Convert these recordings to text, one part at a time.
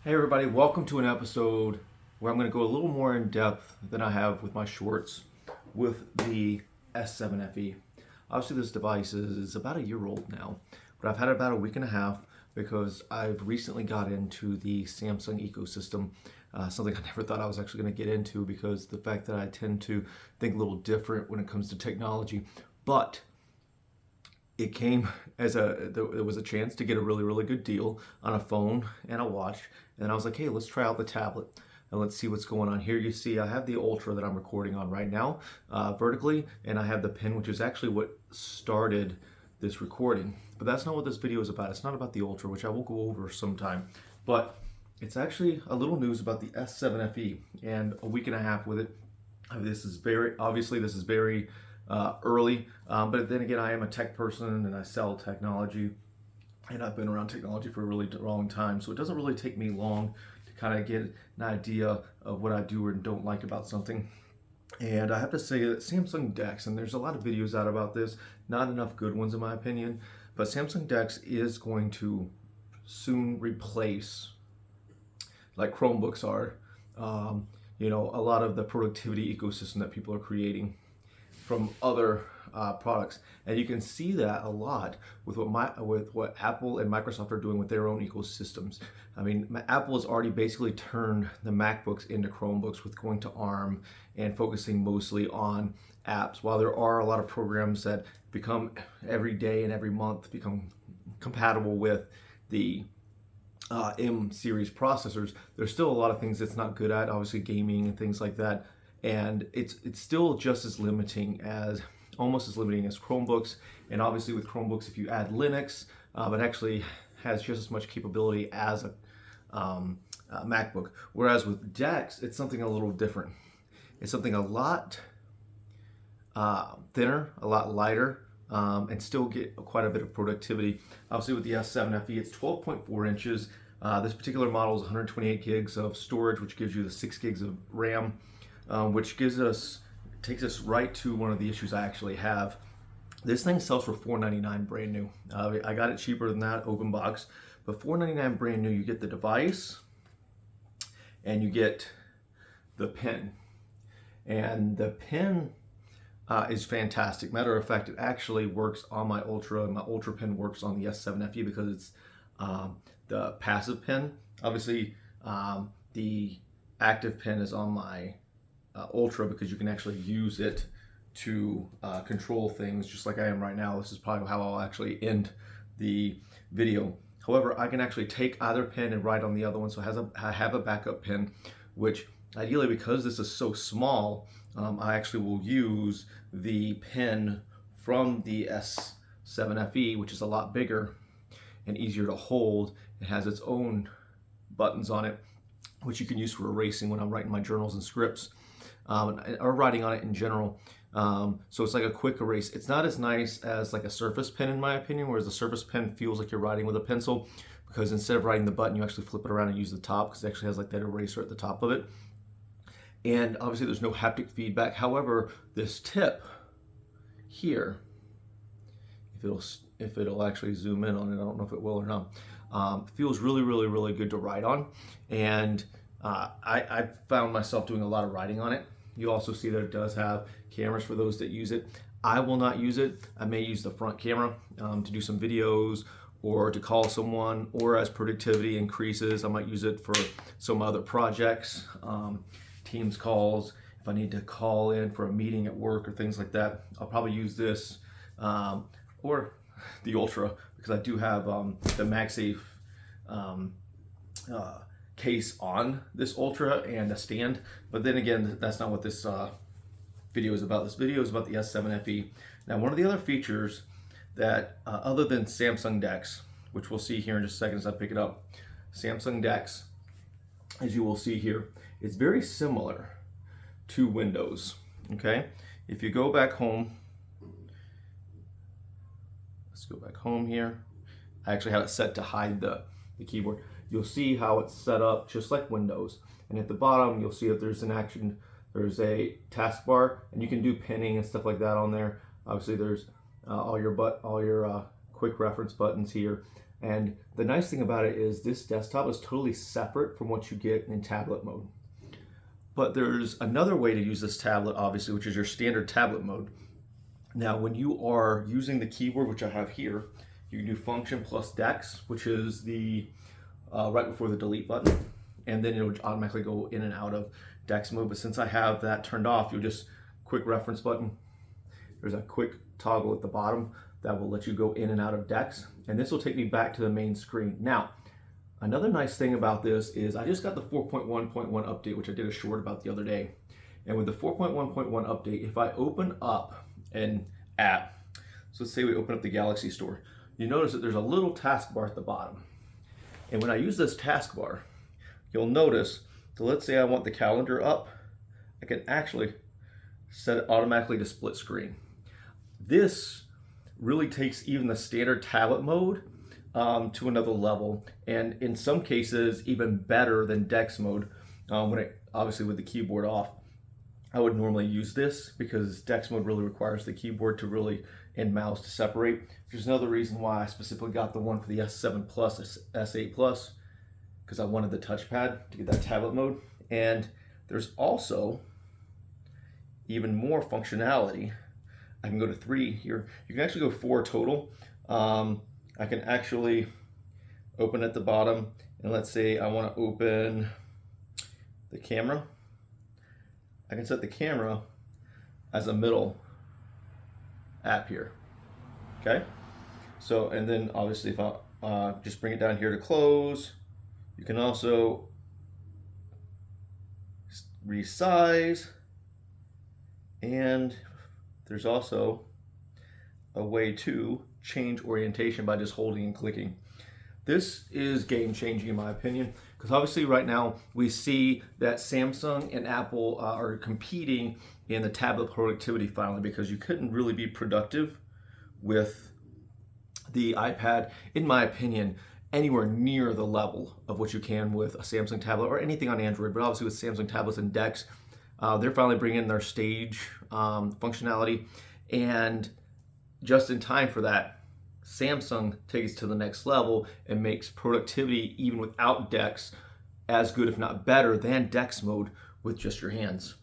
Hey everybody, welcome to an episode where I'm going to go a little more in depth than I have with my shorts with the S7FE. Obviously this device is about a year old now, but I've had it about a week and a half because I've recently got into the Samsung ecosystem, something I never thought I was actually going to get into because the fact that I tend to think a little different when it comes to technology. But it came as there was a chance to get a really good deal on a phone and a watch, and I was like, hey, let's try out the tablet and let's see what's going on. Here you see I have the Ultra that I'm recording on right now, vertically, and I have the pen, which is actually what started this recording. But that's not what this video is about. It's not about the Ultra, which I will go over sometime, but it's actually a little news about the S7FE and a week and a half with it. This is very early, but then again, I am a tech person and I sell technology, and I've been around technology for a really long time, so it doesn't really take me long to kind of get an idea of what I do or don't like about something. And I have to say that Samsung DeX, and there's a lot of videos out about this, not enough good ones in my opinion, but Samsung DeX is going to soon replace, like Chromebooks are, a lot of the productivity ecosystem that people are creating from other products, and you can see that a lot with what Apple and Microsoft are doing with their own ecosystems. I mean, Apple has already basically turned the MacBooks into Chromebooks with going to ARM and focusing mostly on apps. While there are a lot of programs that become every day and every month become compatible with the M series processors, there's still a lot of things it's not good at, obviously gaming and things like that, and it's still just as limiting as almost as limiting as Chromebooks. And obviously with Chromebooks, if you add Linux, it actually has just as much capability as a MacBook. Whereas with DeX, it's something a little different. It's something a lot thinner, a lot lighter, and still get quite a bit of productivity. Obviously with the S7FE, it's 12.4 inches. This particular model is 128 gigs of storage, which gives you the 6 gigs of RAM, which takes us right to one of the issues I actually have. This thing sells for $499 brand new. I got it cheaper than that, open box, but $499 brand new. You get the device and you get the pen, and the pen is fantastic. Matter of fact, it actually works on my Ultra, and my Ultra pen works on the S7FE because it's the passive pen. Obviously, the active pen is on my Ultra because you can actually use it to control things just like I am right now. This is probably how I'll actually end the video. However, I can actually take either pen and write on the other one, so I have a backup pen, which ideally, because this is so small, I actually will use the pen from the S7FE, which is a lot bigger and easier to hold. It has its own buttons on it, which you can use for erasing when I'm writing my journals and scripts, or writing on it in general. So it's like a quick erase. It's not as nice as like a Surface Pen in my opinion, whereas the Surface Pen feels like you're writing with a pencil, because instead of writing the button, you actually flip it around and use the top, because it actually has like that eraser at the top of it. And obviously there's no haptic feedback. However, this tip here, if it'll actually zoom in on it, I don't know if it will or not, feels really good to write on. And I found myself doing a lot of writing on it. You also see that it does have cameras for those that use it. I will not use it. I may use the front camera to do some videos or to call someone, or as productivity increases, I might use it for some other projects, Teams calls. If I need to call in for a meeting at work or things like that, I'll probably use this, or the Ultra, because I do have the MagSafe case on this Ultra and a stand. But then again, that's not what this video is about. This video is about the S7FE. Now, one of the other features that, other than Samsung DeX, which we'll see here in just a second as I pick it up, Samsung DeX, as you will see here, it's very similar to Windows. Okay, if you go back home, let's go back home here. I actually have it set to hide the keyboard. You'll see how it's set up just like Windows. And at the bottom, you'll see that there's there's a taskbar, and you can do pinning and stuff like that on there. Obviously, there's all your quick reference buttons here. And the nice thing about it is this desktop is totally separate from what you get in tablet mode. But there's another way to use this tablet, obviously, which is your standard tablet mode. Now, when you are using the keyboard, which I have here, you can do Function plus Dex, which is the right before the delete button, and then it'll automatically go in and out of Dex mode. But since I have that turned off, you'll just quick reference button. There's a quick toggle at the bottom that will let you go in and out of Dex, and this will take me back to the main screen. Now, another nice thing about this is I just got the 4.1.1 update, which I did a short about the other day. And with the 4.1.1 update, if I open up an app, so let's say we open up the Galaxy Store, you notice that there's a little taskbar at the bottom. And when I use this taskbar, you'll notice, so let's say I want the calendar up, I can actually set it automatically to split screen. This really takes even the standard tablet mode to another level, and in some cases even better than Dex mode. Obviously with the keyboard off, I would normally use this because Dex mode really requires the keyboard to really and mouse to separate, which is another reason why I specifically got the one for the S7 Plus, S8 Plus, because I wanted the touchpad to get that tablet mode. And there's also even more functionality. I can go to 3 here. You can actually go 4 total. I can actually open at the bottom, and let's say I want to open the camera. I can set the camera as a middle app here. Okay? So, and then obviously if I just bring it down here to close, you can also resize, and there's also a way to change orientation by just holding and clicking. This is game changing in my opinion, because obviously right now we see that Samsung and Apple are competing in the tablet productivity finally, because you couldn't really be productive with the iPad, in my opinion, anywhere near the level of what you can with a Samsung tablet or anything on Android. But obviously with Samsung tablets and Dex, they're finally bringing their stage functionality, and just in time for that, Samsung takes it to the next level and makes productivity, even without Dex, as good if not better than Dex mode with just your hands.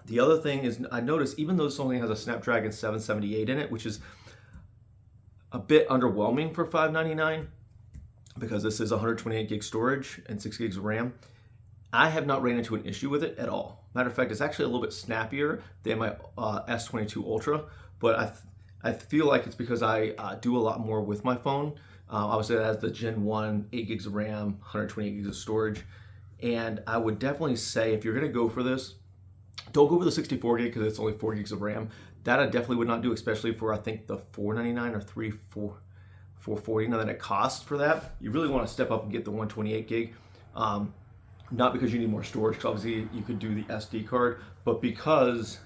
The other thing is, I noticed even though this only has a Snapdragon 778 in it, which is a bit underwhelming for $599, because this is 128 gig storage and 6 gigs of RAM, I have not ran into an issue with it at all. Matter of fact, it's actually a little bit snappier than my S22 Ultra, but I feel like it's because I do a lot more with my phone. Obviously, it has the Gen 1, 8 gigs of RAM, 128 gigs of storage, and I would definitely say if you're going to go for this, don't go for the 64 gig because it's only 4 gigs of RAM. That I definitely would not do, especially for I think the $499 or $440 now that it costs for that. You really want to step up and get the 128 gig. Not because you need more storage, because obviously you could do the SD card, but because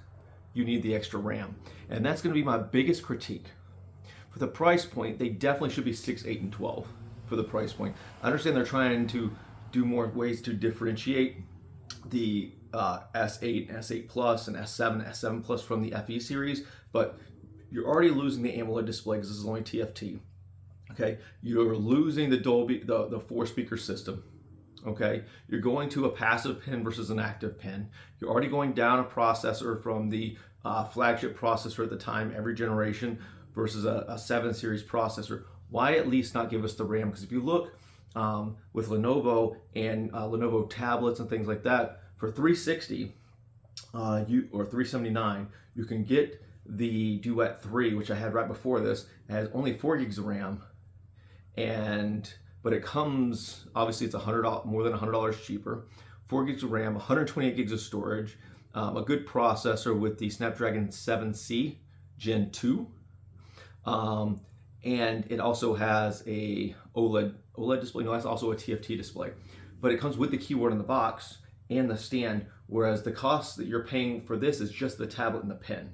you need the extra RAM. And that's going to be my biggest critique. For the price point, they definitely should be 6, 8, and 12 for the price point. I understand they're trying to do more ways to differentiate the S8, S8 Plus, and S7, S7 Plus from the FE series, but you're already losing the AMOLED display because this is only TFT. Okay, you're losing the Dolby, the 4-speaker system. Okay, you're going to a passive pin versus an active pin. You're already going down a processor from the flagship processor at the time, every generation, versus a 7 series processor. Why at least not give us the RAM? Because if you look with Lenovo and Lenovo tablets and things like that, for $360 or $379, you can get the Duet 3, which I had right before this. It has only 4 gigs of RAM, but it comes, obviously it's more than $100 cheaper, 4 gigs of RAM, 128 gigs of storage, a good processor with the Snapdragon 7C Gen 2, and it also has a OLED display. No, that's also a TFT display, but it comes with the keyboard in the box and the stand, whereas the cost that you're paying for this is just the tablet and the pen.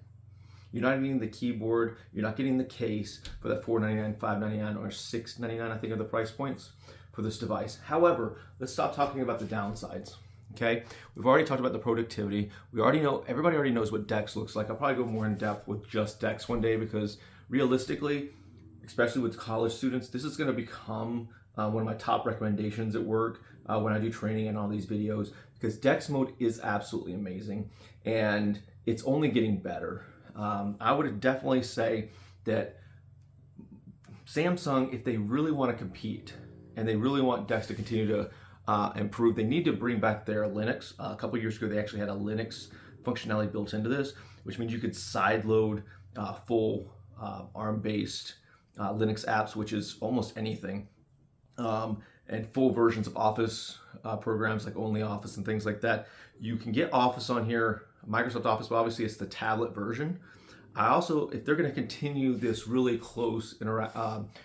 You're not getting the keyboard, you're not getting the case for that $499, $599, or $699, I think are the price points for this device. However, let's stop talking about the downsides. Okay, we've already talked about the productivity. We already know, everybody already knows what Dex looks like. I'll probably go more in depth with just Dex one day, because realistically, especially with college students. This is going to become one of my top recommendations at work when I do training and all these videos, because DeX mode is absolutely amazing and it's only getting better. I would definitely say that Samsung, if they really want to compete and they really want DeX to continue to improve, they need to bring back their Linux. A couple years ago, they actually had a Linux functionality built into this, which means you could sideload full ARM-based Linux apps, which is almost anything, and full versions of Office programs like OnlyOffice and things like that. You can get Office on here, Microsoft Office, but obviously it's the tablet version. I also, if they're going to continue this really close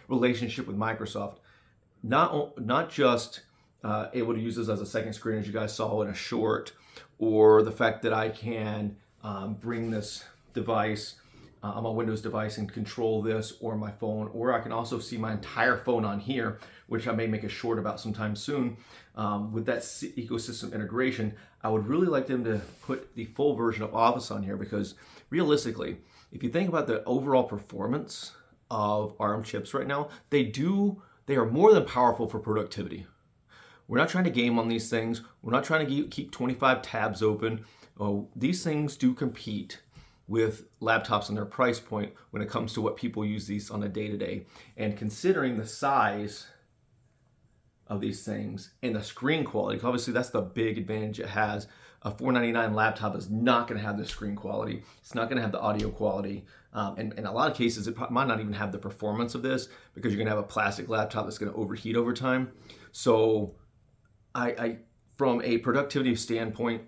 relationship with Microsoft, not just able to use this as a second screen, as you guys saw in a short, or the fact that I can bring this device on my Windows device and control this or my phone, or I can also see my entire phone on here, which I may make a short about sometime soon. With that ecosystem integration, I would really like them to put the full version of Office on here, because realistically, if you think about the overall performance of ARM chips right now, they are more than powerful for productivity. We're not trying to game on these things. We're not trying to keep 25 tabs open. These things do compete with laptops and their price point when it comes to what people use these on a day-to-day. And considering the size of these things and the screen quality, obviously that's the big advantage it has. A $499 laptop is not going to have the screen quality. It's not going to have the audio quality. And in a lot of cases, it might not even have the performance of this, because you're going to have a plastic laptop that's going to overheat over time. So I from a productivity standpoint,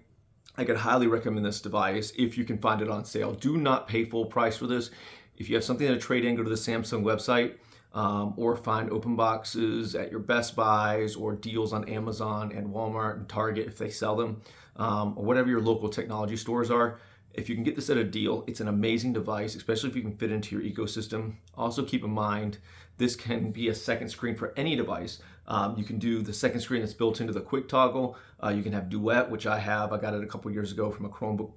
I could highly recommend this device if you can find it on sale. Do not pay full price for this. If you have something to trade in, go to the Samsung website, or find open boxes at your Best Buys or deals on Amazon and Walmart and Target if they sell them, or whatever your local technology stores are. If you can get this at a deal, it's an amazing device, especially if you can fit into your ecosystem. Also keep in mind, this can be a second screen for any device. You can do the second screen that's built into the quick toggle. You can have Duet, which I have. I got it a couple years ago from a Chromebook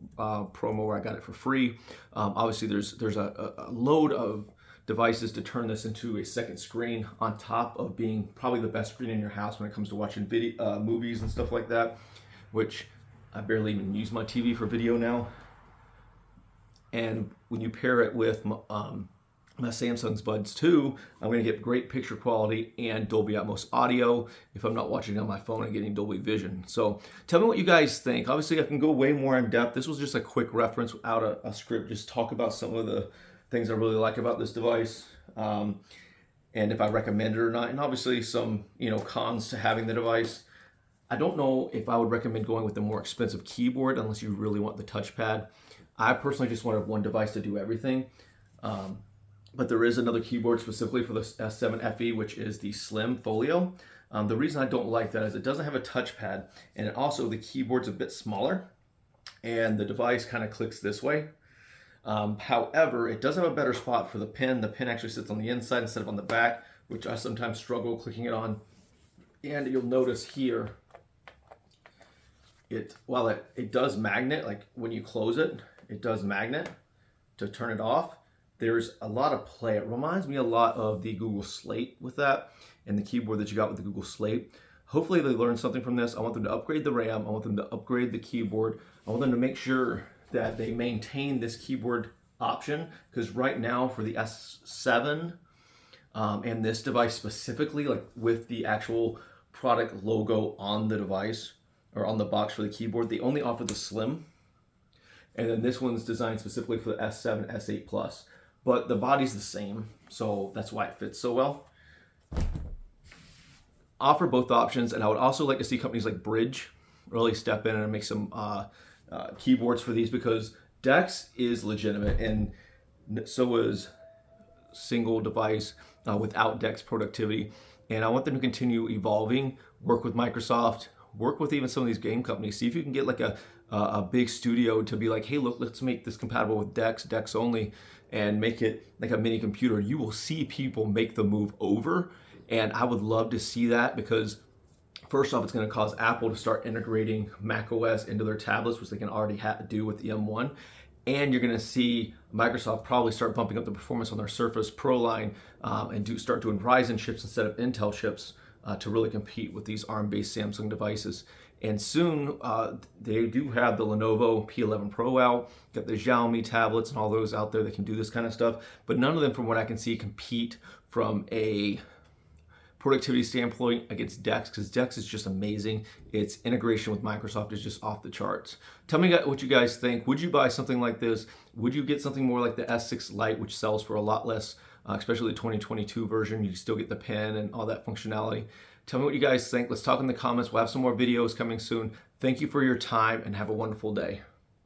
promo where I got it for free. Obviously, there's a load of devices to turn this into a second screen, on top of being probably the best screen in your house when it comes to watching video, movies and stuff like that, which I barely even use my TV for video now. And when you pair it with my Samsung's Buds 2, I'm going to get great picture quality and Dolby Atmos audio if I'm not watching on my phone and getting Dolby Vision. So tell me what you guys think. Obviously, I can go way more in depth. This was just a quick reference without a script, just talk about some of the things I really like about this device, and if I recommend it or not, and obviously some cons to having the device. I don't know if I would recommend going with the more expensive keyboard unless you really want the touchpad. I personally just wanted one device to do everything. But there is another keyboard specifically for the S7 FE, which is the Slim Folio. The reason I don't like that is it doesn't have a touchpad, and also the keyboard's a bit smaller, and the device kind of clicks this way. However, it does have a better spot for the pin. The pin actually sits on the inside instead of on the back, which I sometimes struggle clicking it on. And you'll notice here, while it does magnet, like when you close it, it does magnet to turn it off. There's a lot of play. It reminds me a lot of the Google Slate with that, and the keyboard that you got with the Google Slate. Hopefully they learned something from this. I want them to upgrade the RAM. I want them to upgrade the keyboard. I want them to make sure that they maintain this keyboard option, because right now for the S7 and this device specifically, like with the actual product logo on the device or on the box for the keyboard, they only offer the Slim, and then this one's designed specifically for the S7, S8 Plus, but the body's the same, so that's why it fits so well. Offer both options, and I would also like to see companies like Bridge really step in and make some keyboards for these, because DeX is legitimate, and so is single device without DeX productivity. And I want them to continue evolving, work with Microsoft, work with even some of these game companies. See if you can get like a big studio to be like, hey, look, let's make this compatible with DeX only, and make it like a mini computer. You will see people make the move over, and I would love to see that, because first off, it's going to cause Apple to start integrating macOS into their tablets, which they can already do with the M1. and you're going to see Microsoft probably start bumping up the performance on their Surface Pro line and start doing Ryzen chips instead of Intel chips to really compete with these ARM-based Samsung devices. And soon they do have the Lenovo P11 Pro out, got the Xiaomi tablets and all those out there that can do this kind of stuff, but none of them, from what I can see, compete from a productivity standpoint against DeX, because DeX is just amazing. Its integration with Microsoft is just off the charts. Tell me what you guys think. Would you buy something like this? Would you get something more like the S6 Lite, which sells for a lot less, especially the 2022 version? You still get the pen and all that functionality. Tell me what you guys think. Let's talk in the comments. We'll have some more videos coming soon. Thank you for your time and have a wonderful day.